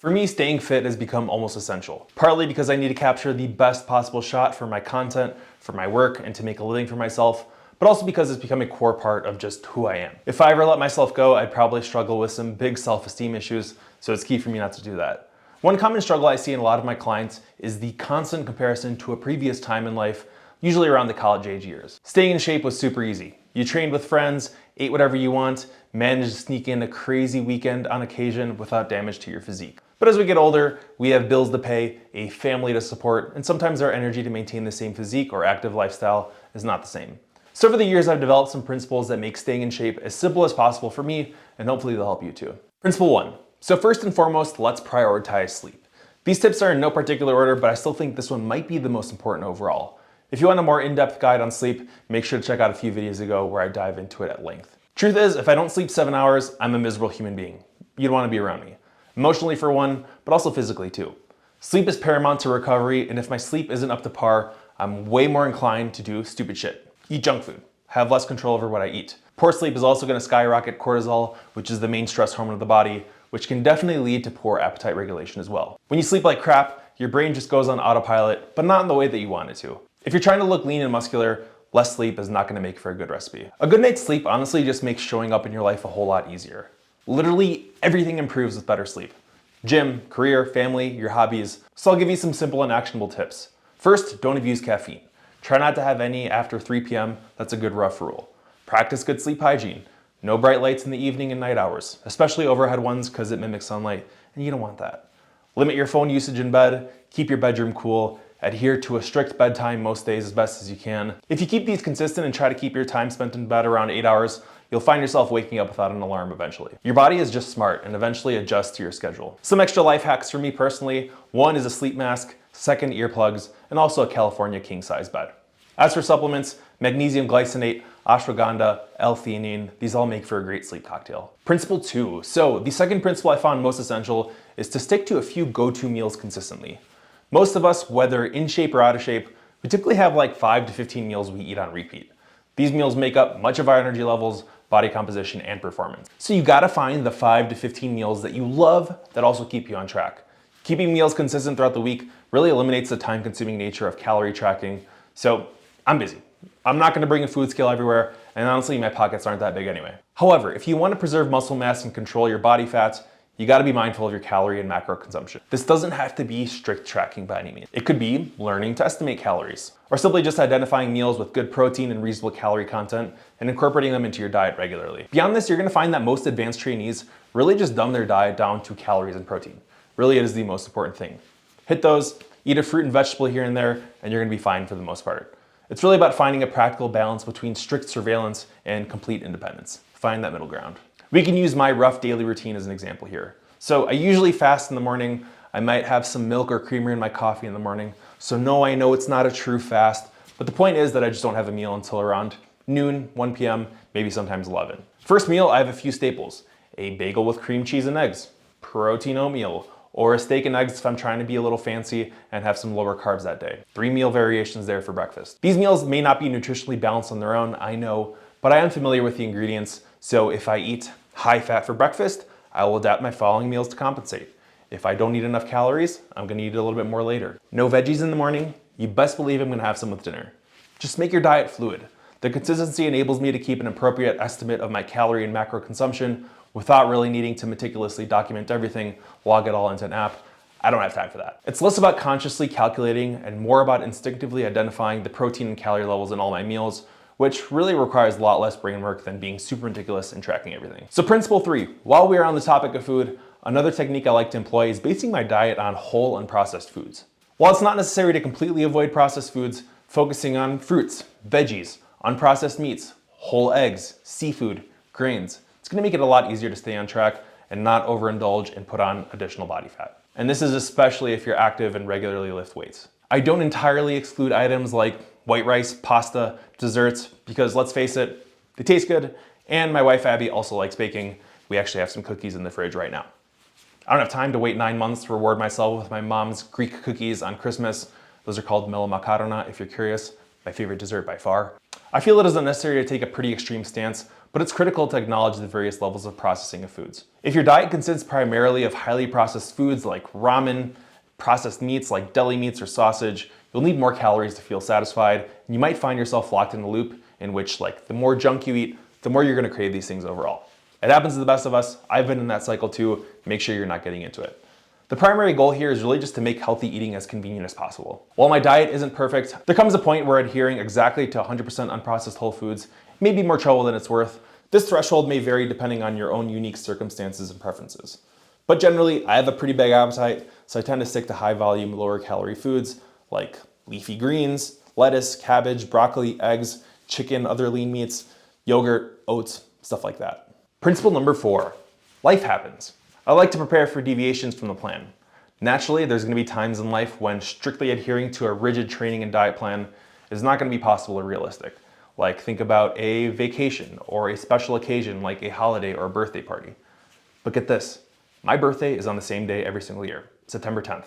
For me, staying fit has become almost essential, partly because I need to capture the best possible shot for my content, for my work, and to make a living for myself, but also because it's become a core part of just who I am. If I ever let myself go, I'd probably struggle with some big self-esteem issues, so it's key for me not to do that. One common struggle I see in a lot of my clients is the constant comparison to a previous time in life, usually around the college age years. Staying in shape was super easy. You trained with friends, ate whatever you want, managed to sneak in a crazy weekend on occasion without damage to your physique. But as we get older, we have bills to pay, a family to support, and sometimes our energy to maintain the same physique or active lifestyle is not the same. So over the years, I've developed some principles that make staying in shape as simple as possible for me, and hopefully they'll help you too. Principle 1. So first and foremost, let's prioritize sleep. These tips are in no particular order, but I still think this one might be the most important overall. If you want a more in-depth guide on sleep, make sure to check out a few videos ago where I dive into it at length. Truth is, if I don't sleep 7 hours, I'm a miserable human being. You don't want to be around me. Emotionally for one, but also physically too. Sleep is paramount to recovery, and if my sleep isn't up to par, I'm way more inclined to do stupid shit. Eat junk food, have less control over what I eat. Poor sleep is also going to skyrocket cortisol, which is the main stress hormone of the body, which can definitely lead to poor appetite regulation as well. When you sleep like crap, your brain just goes on autopilot, but not in the way that you want it to. If you're trying to look lean and muscular, less sleep is not going to make for a good recipe. A good night's sleep honestly just makes showing up in your life a whole lot easier. Literally everything improves with better sleep. Gym, career, family, your hobbies. So I'll give you some simple and actionable tips. First, don't abuse caffeine. Try not to have any after 3 p.m. That's a good rough rule. Practice good sleep hygiene. No bright lights in the evening and night hours, especially overhead ones because it mimics sunlight, and you don't want that. Limit your phone usage in bed, keep your bedroom cool, adhere to a strict bedtime most days as best as you can. If you keep these consistent and try to keep your time spent in bed around 8 hours, you'll find yourself waking up without an alarm eventually. Your body is just smart and eventually adjusts to your schedule. Some extra life hacks for me personally. One is a sleep mask, second earplugs, and also a California king-size bed. As for supplements, magnesium glycinate, ashwagandha, L-theanine, these all make for a great sleep cocktail. Principle 2. So the second principle I found most essential is to stick to a few go-to meals consistently. Most of us, whether in shape or out of shape, we typically have like 5 to 15 meals we eat on repeat. These meals make up much of our energy levels, body composition, and performance. So you gotta find the 5 to 15 meals that you love that also keep you on track. Keeping meals consistent throughout the week really eliminates the time-consuming nature of calorie tracking. So I'm busy. I'm not gonna bring a food scale everywhere, and honestly, my pockets aren't that big anyway. However, if you wanna preserve muscle mass and control your body fat, you gotta be mindful of your calorie and macro consumption. This doesn't have to be strict tracking by any means. It could be learning to estimate calories, or simply just identifying meals with good protein and reasonable calorie content and incorporating them into your diet regularly. Beyond this, you're gonna find that most advanced trainees really just dumb their diet down to calories and protein. Really, it is the most important thing. Hit those, eat a fruit and vegetable here and there, and you're gonna be fine for the most part. It's really about finding a practical balance between strict surveillance and complete independence. Find that middle ground. We can use my rough daily routine as an example here. So I usually fast in the morning. I might have some milk or creamer in my coffee in the morning. So no, I know it's not a true fast, but the point is that I just don't have a meal until around noon, 1 p.m., maybe sometimes 11. First meal, I have a few staples. A bagel with cream cheese and eggs, protein oatmeal, or a steak and eggs if I'm trying to be a little fancy and have some lower carbs that day. 3 meal variations there for breakfast. These meals may not be nutritionally balanced on their own, I know, but I am familiar with the ingredients, so if I eat high fat for breakfast, I will adapt my following meals to compensate. If I don't eat enough calories, I'm gonna eat a little bit more later. No veggies in the morning, you best believe I'm gonna have some with dinner. Just make your diet fluid. The consistency enables me to keep an appropriate estimate of my calorie and macro consumption without really needing to meticulously document everything, log it all into an app. I don't have time for that. It's less about consciously calculating and more about instinctively identifying the protein and calorie levels in all my meals, which really requires a lot less brain work than being super meticulous and tracking everything. So principle 3, while we are on the topic of food, another technique I like to employ is basing my diet on whole unprocessed foods. While it's not necessary to completely avoid processed foods, focusing on fruits, veggies, unprocessed meats, whole eggs, seafood, grains, it's gonna make it a lot easier to stay on track and not overindulge and put on additional body fat. And this is especially if you're active and regularly lift weights. I don't entirely exclude items like white rice, pasta, desserts, because let's face it, they taste good, and my wife Abby also likes baking. We actually have some cookies in the fridge right now. I don't have time to wait 9 months to reward myself with my mom's Greek cookies on Christmas. Those are called melomakarona, if you're curious, my favorite dessert by far. I feel it is unnecessary to take a pretty extreme stance, but it's critical to acknowledge the various levels of processing of foods. If your diet consists primarily of highly processed foods like ramen, processed meats like deli meats or sausage, you'll need more calories to feel satisfied, and you might find yourself locked in a loop in which, like, the more junk you eat, the more you're gonna crave these things overall. It happens to the best of us. I've been in that cycle too. Make sure you're not getting into it. The primary goal here is really just to make healthy eating as convenient as possible. While my diet isn't perfect, there comes a point where adhering exactly to 100% unprocessed whole foods may be more trouble than it's worth. This threshold may vary depending on your own unique circumstances and preferences. But generally, I have a pretty big appetite, so I tend to stick to high volume, lower calorie foods like leafy greens, lettuce, cabbage, broccoli, eggs, chicken, other lean meats, yogurt, oats, stuff like that. Principle number 4, life happens. I like to prepare for deviations from the plan. Naturally, there's going to be times in life when strictly adhering to a rigid training and diet plan is not going to be possible or realistic. Like, think about a vacation or a special occasion like a holiday or a birthday party. But get this, my birthday is on the same day every single year, September 10th.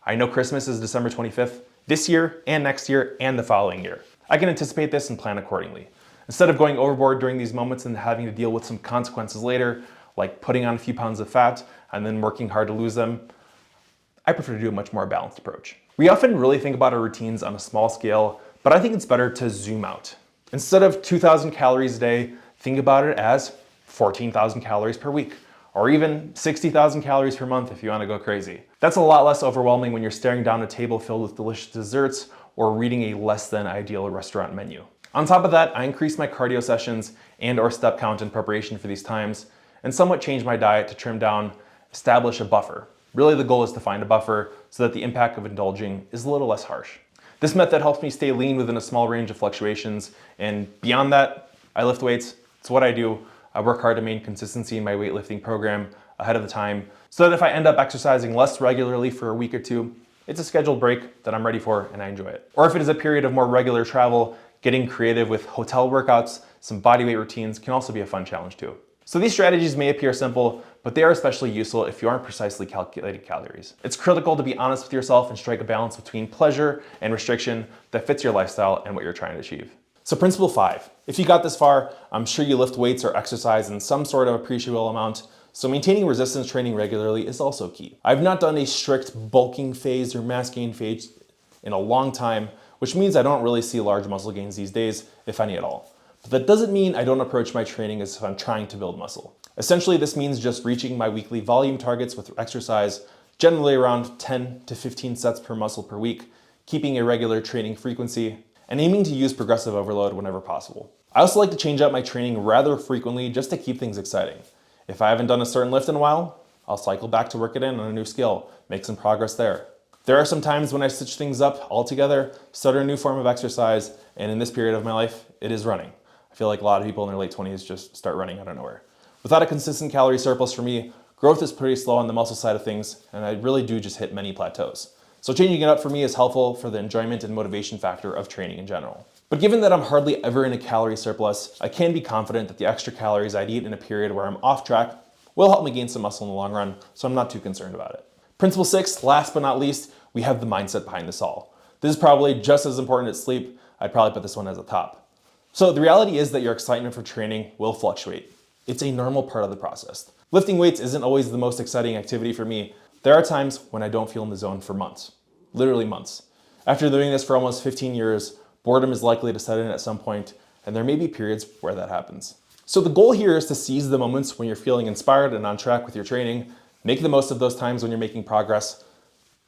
I know Christmas is December 25th, this year and next year and the following year. I can anticipate this and plan accordingly. Instead of going overboard during these moments and having to deal with some consequences later, like putting on a few pounds of fat and then working hard to lose them, I prefer to do a much more balanced approach. We often really think about our routines on a small scale, but I think it's better to zoom out. Instead of 2,000 calories a day, think about it as 14,000 calories per week, or even 60,000 calories per month if you want to go crazy. That's a lot less overwhelming when you're staring down a table filled with delicious desserts or reading a less than ideal restaurant menu. On top of that, I increase my cardio sessions and or step count in preparation for these times, and somewhat change my diet to trim down, establish a buffer. Really, the goal is to find a buffer so that the impact of indulging is a little less harsh. This method helps me stay lean within a small range of fluctuations, and beyond that, I lift weights. It's what I do. I work hard to maintain consistency in my weightlifting program ahead of the time, so that if I end up exercising less regularly for a week or two, it's a scheduled break that I'm ready for and I enjoy it. Or if it is a period of more regular travel, getting creative with hotel workouts, some bodyweight routines can also be a fun challenge too. So these strategies may appear simple, but they are especially useful if you aren't precisely calculating calories. It's critical to be honest with yourself and strike a balance between pleasure and restriction that fits your lifestyle and what you're trying to achieve. So principle 5, if you got this far, I'm sure you lift weights or exercise in some sort of appreciable amount, so maintaining resistance training regularly is also key. I've not done a strict bulking phase or mass gain phase in a long time, which means I don't really see large muscle gains these days, if any at all. But that doesn't mean I don't approach my training as if I'm trying to build muscle. Essentially, this means just reaching my weekly volume targets with exercise, generally around 10 to 15 sets per muscle per week, keeping a regular training frequency, and aiming to use progressive overload whenever possible. I also like to change up my training rather frequently just to keep things exciting. If I haven't done a certain lift in a while, I'll cycle back to work it in on a new skill, make some progress there. There are some times when I switch things up altogether, start a new form of exercise, and in this period of my life, it is running. I feel like a lot of people in their late 20s just start running out of nowhere. Without a consistent calorie surplus for me, growth is pretty slow on the muscle side of things, and I really do just hit many plateaus. So changing it up for me is helpful for the enjoyment and motivation factor of training in general. But given that I'm hardly ever in a calorie surplus, I can be confident that the extra calories I'd eat in a period where I'm off track will help me gain some muscle in the long run, so I'm not too concerned about it. Principle 6, last but not least, we have the mindset behind this all. This is probably just as important as sleep. I'd probably put this one as a top. So the reality is that your excitement for training will fluctuate. It's a normal part of the process. Lifting weights isn't always the most exciting activity for me. There are times when I don't feel in the zone for months, literally months. After doing this for almost 15 years, boredom is likely to set in at some point, and there may be periods where that happens. So the goal here is to seize the moments when you're feeling inspired and on track with your training, make the most of those times when you're making progress,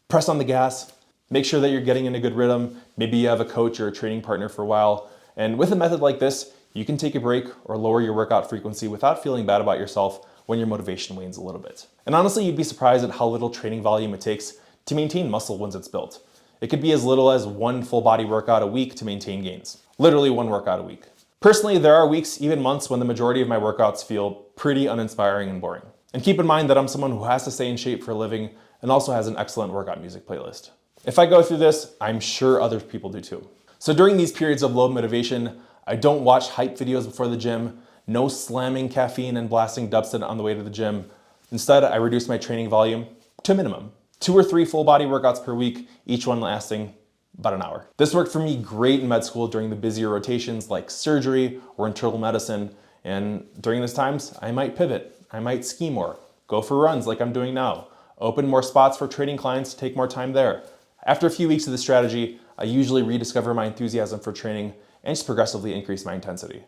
press on the gas, make sure that you're getting in a good rhythm, maybe you have a coach or a training partner for a while, and with a method like this, you can take a break or lower your workout frequency without feeling bad about yourself when your motivation wanes a little bit. And honestly, you'd be surprised at how little training volume it takes to maintain muscle once it's built. It could be as little as one full body workout a week to maintain gains. Literally one workout a week. Personally, there are weeks, even months, when the majority of my workouts feel pretty uninspiring and boring. And keep in mind that I'm someone who has to stay in shape for a living and also has an excellent workout music playlist. If I go through this, I'm sure other people do too. So during these periods of low motivation, I don't watch hype videos before the gym, no slamming caffeine and blasting dubstep on the way to the gym. Instead, I reduce my training volume to a minimum. 2 or 3 full body workouts per week, each one lasting about an hour. This worked for me great in med school during the busier rotations like surgery or internal medicine, And during those times, I might pivot. I might ski more, go for runs like I'm doing now, open more spots for training clients to take more time there. After a few weeks of this strategy, I usually rediscover my enthusiasm for training and just progressively increase my intensity.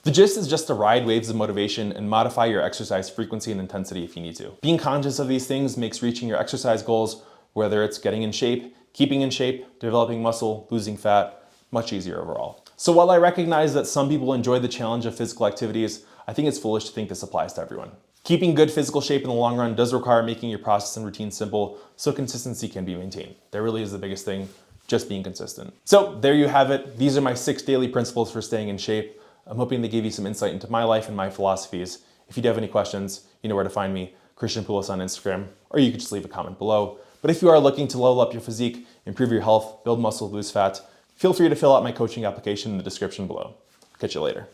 The gist is just to ride waves of motivation and modify your exercise frequency and intensity if you need to. Being conscious of these things makes reaching your exercise goals, whether it's getting in shape, keeping in shape, developing muscle, losing fat, much easier overall. So while I recognize that some people enjoy the challenge of physical activities, I think it's foolish to think this applies to everyone. Keeping good physical shape in the long run does require making your process and routine simple so consistency can be maintained. That really is the biggest thing, just being consistent. So there you have it. These are my 6 daily principles for staying in shape. I'm hoping they gave you some insight into my life and my philosophies. If you do have any questions, you know where to find me, Christian Poulos on Instagram, or you could just leave a comment below. But if you are looking to level up your physique, improve your health, build muscle, lose fat, feel free to fill out my coaching application in the description below. Catch you later.